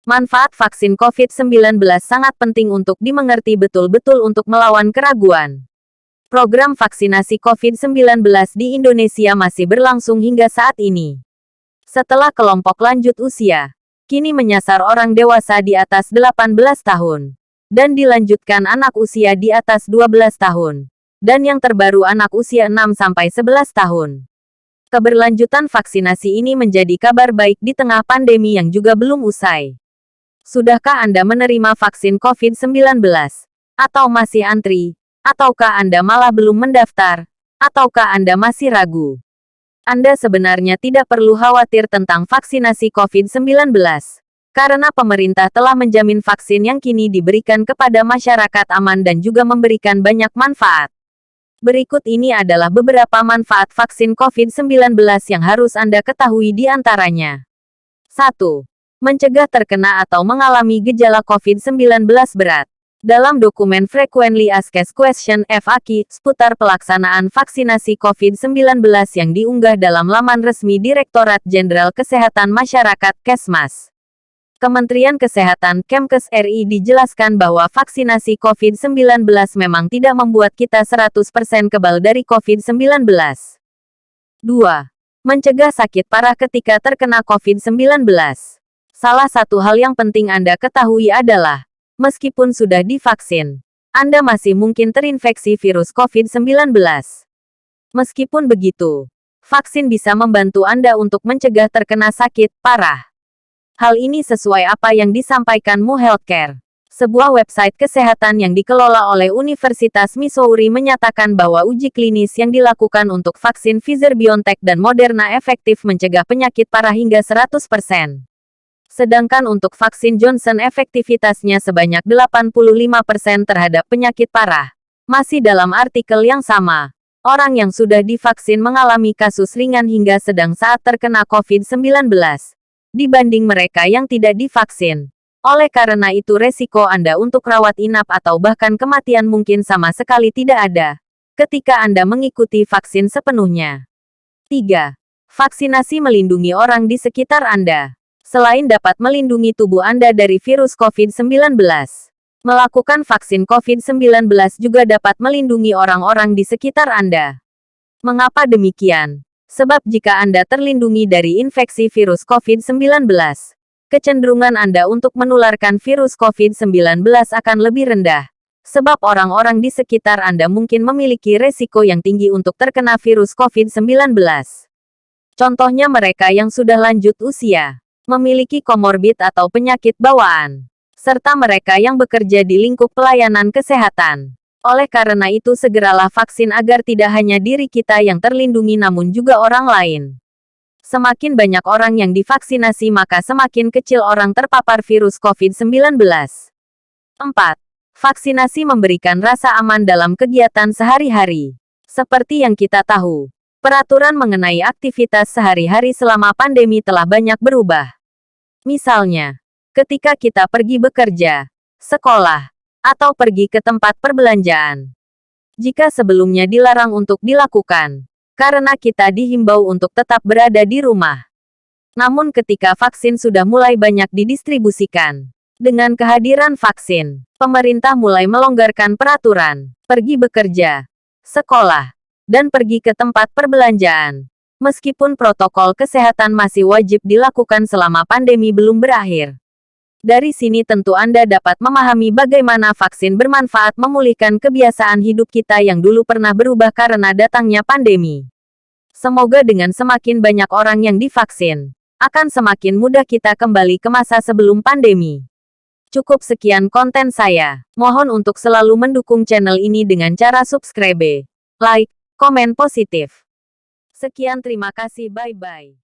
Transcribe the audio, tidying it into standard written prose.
Manfaat vaksin COVID-19 sangat penting untuk dimengerti betul-betul untuk melawan keraguan. Program vaksinasi COVID-19 di Indonesia masih berlangsung hingga saat ini. Setelah kelompok lanjut usia, kini menyasar orang dewasa di atas 18 tahun. Dan dilanjutkan anak usia di atas 12 tahun. Dan yang terbaru anak usia 6-11 tahun. Keberlanjutan vaksinasi ini menjadi kabar baik di tengah pandemi yang juga belum usai. Sudahkah Anda menerima vaksin COVID-19? Atau masih antri? Ataukah Anda malah belum mendaftar? Ataukah Anda masih ragu? Anda sebenarnya tidak perlu khawatir tentang vaksinasi COVID-19. Karena pemerintah telah menjamin vaksin yang kini diberikan kepada masyarakat aman dan juga memberikan banyak manfaat. Berikut ini adalah beberapa manfaat vaksin COVID-19 yang harus Anda ketahui di antaranya. 1. Mencegah terkena atau mengalami gejala COVID-19 berat. Dalam dokumen Frequently Asked Questions (FAQ) seputar pelaksanaan vaksinasi COVID-19 yang diunggah dalam laman resmi Direktorat Jenderal Kesehatan Masyarakat (Kesmas), Kementerian Kesehatan Kemkes RI dijelaskan bahwa vaksinasi COVID-19 memang tidak membuat kita 100% kebal dari COVID-19. 2. Mencegah sakit parah ketika terkena COVID-19. Salah satu hal yang penting Anda ketahui adalah, meskipun sudah divaksin, Anda masih mungkin terinfeksi virus COVID-19. Meskipun begitu, vaksin bisa membantu Anda untuk mencegah terkena sakit parah. Hal ini sesuai apa yang disampaikan Mu Healthcare. Sebuah website kesehatan yang dikelola oleh Universitas Missouri menyatakan bahwa uji klinis yang dilakukan untuk vaksin Pfizer-BioNTech dan Moderna efektif mencegah penyakit parah hingga 100%. Sedangkan untuk vaksin Johnson efektivitasnya sebanyak 85% terhadap penyakit parah. Masih dalam artikel yang sama, orang yang sudah divaksin mengalami kasus ringan hingga sedang saat terkena COVID-19, dibanding mereka yang tidak divaksin. Oleh karena itu resiko Anda untuk rawat inap atau bahkan kematian mungkin sama sekali tidak ada, ketika Anda mengikuti vaksin sepenuhnya. 3. Vaksinasi melindungi orang di sekitar Anda. Selain dapat melindungi tubuh Anda dari virus COVID-19, melakukan vaksin COVID-19 juga dapat melindungi orang-orang di sekitar Anda. Mengapa demikian? Sebab jika Anda terlindungi dari infeksi virus COVID-19, kecenderungan Anda untuk menularkan virus COVID-19 akan lebih rendah. Sebab orang-orang di sekitar Anda mungkin memiliki resiko yang tinggi untuk terkena virus COVID-19. Contohnya mereka yang sudah lanjut usia, memiliki komorbid atau penyakit bawaan, serta mereka yang bekerja di lingkup pelayanan kesehatan. Oleh karena itu segeralah vaksin agar tidak hanya diri kita yang terlindungi namun juga orang lain. Semakin banyak orang yang divaksinasi maka semakin kecil orang terpapar virus COVID-19. 4. Vaksinasi memberikan rasa aman dalam kegiatan sehari-hari. Seperti yang kita tahu, peraturan mengenai aktivitas sehari-hari selama pandemi telah banyak berubah. Misalnya, ketika kita pergi bekerja, sekolah, atau pergi ke tempat perbelanjaan. Jika sebelumnya dilarang untuk dilakukan, karena kita dihimbau untuk tetap berada di rumah. Namun ketika vaksin sudah mulai banyak didistribusikan, dengan kehadiran vaksin, pemerintah mulai melonggarkan peraturan, pergi bekerja, sekolah, dan pergi ke tempat perbelanjaan. Meskipun protokol kesehatan masih wajib dilakukan selama pandemi belum berakhir. Dari sini tentu Anda dapat memahami bagaimana vaksin bermanfaat memulihkan kebiasaan hidup kita yang dulu pernah berubah karena datangnya pandemi. Semoga dengan semakin banyak orang yang divaksin, akan semakin mudah kita kembali ke masa sebelum pandemi. Cukup sekian konten saya. Mohon untuk selalu mendukung channel ini dengan cara subscribe, like, komen positif. Sekian terima kasih, bye-bye.